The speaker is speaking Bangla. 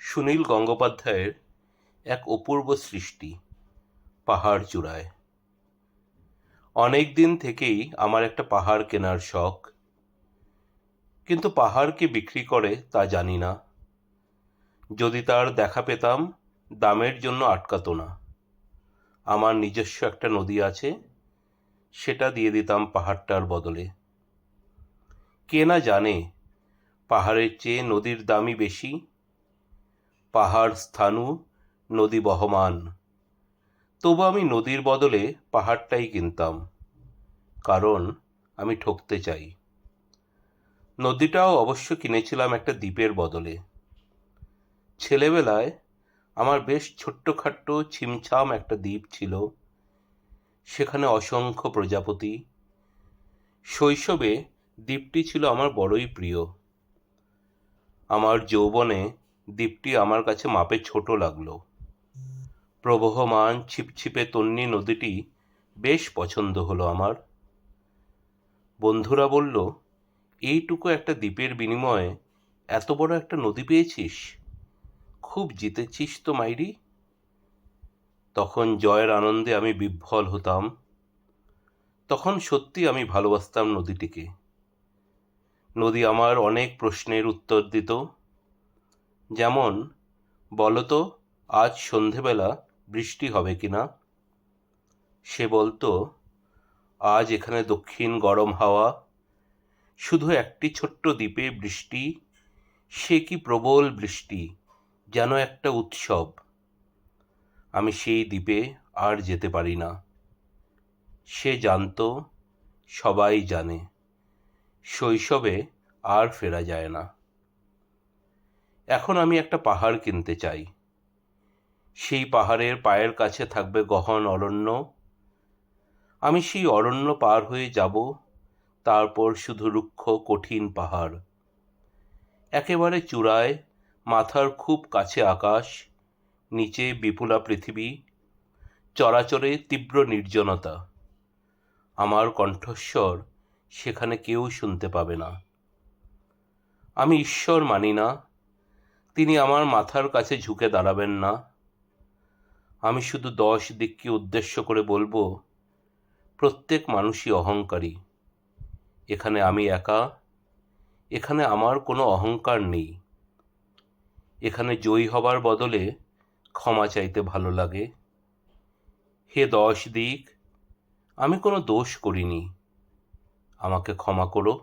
সুনীল গঙ্গোপাধ্যায়ের এক অপূর্ব সৃষ্টি পাহাড় চূড়ায়। অনেক দিন থেকেই আমার একটা পাহাড় কেনার শখ, কিন্তু পাহাড় কে বিক্রি করে তা জানি না। যদি তার দেখা পেতাম, দামের জন্য আটকাতো না। আমার নিজস্ব একটা নদী আছে, সেটা দিয়ে দিতাম পাহাড়টার বদলে। কে না জানে পাহাড়ের চেয়ে নদীর দামই বেশি। পাহাড় স্থাণু, নদী বহমান। তবু আমি নদীর বদলে পাহাড়টাই কিনতাম, কারণ আমি ঠকতে চাই। নদীটাও অবশ্য কিনেছিলাম একটা দ্বীপের বদলে। ছেলেবেলায় আমার বেশ ছোট্টখাট্ট ছিমছাম একটা দ্বীপ ছিল, সেখানে অসংখ্য প্রজাপতি। শৈশবে দ্বীপটি ছিল আমার বড়ই প্রিয়। আমার যৌবনে দ্বীপটি আমার কাছে মাপে ছোট লাগলো। প্রবহমান ছিপছিপে তন্বী নদীটি বেশ পছন্দ হলো আমার। বন্ধুরা বলল, এইটুকু একটা দ্বীপের বিনিময়ে এত বড় একটা নদী পেয়েছিস, খুব জিতেছিস তো মাইরি। তখন জয়ের আনন্দে আমি বিহ্বল হতাম। তখন সত্যি আমি ভালোবাসতাম নদীটিকে। নদী আমার অনেক প্রশ্নের উত্তর দিত, যেমন, বলতো আজ সন্ধেবেলা বৃষ্টি হবে কিনা। সে বলতো, আজ এখানে দক্ষিণ গরম হাওয়া, শুধু একটি ছোট্ট দ্বীপে বৃষ্টি, সে কি প্রবল বৃষ্টি, যেন একটা উৎসব। আমি সেই দ্বীপে আর যেতে পারি না। সে জানতো, সবাই জানে, শৈশবে আর ফেরা যায় না। এখন আমি একটা পাহাড় কিনতে চাই। সেই পাহাড়ের পায়ের কাছে থাকবে গহন অরণ্য। আমি সেই অরণ্য পার হয়ে যাব, তারপর শুধু রুক্ষ কঠিন পাহাড়। একেবারে চূড়ায়, মাথার খুব কাছে আকাশ, নিচে বিপুলা পৃথিবী, চরাচরে তীব্র নির্জনতা। আমার কণ্ঠস্বর সেখানে কেউ শুনতে পাবে না। আমি ঈশ্বর মানি না, তিনি আমার মাথার কাছে ঝুঁকে দাঁড়াবেন না। আমি শুধু 10 দিককে উদ্দেশ্য করে বলবো, প্রত্যেক মানুষই অহংকারী। এখানে আমি একা, এখানে আমার কোনো অহংকার নেই। এখানে জয়ী হবার বদলে ক্ষমা চাইতে ভালো লাগে। হে 10 দিক, আমি কোনো দোষ করিনি, আমাকে ক্ষমা করো।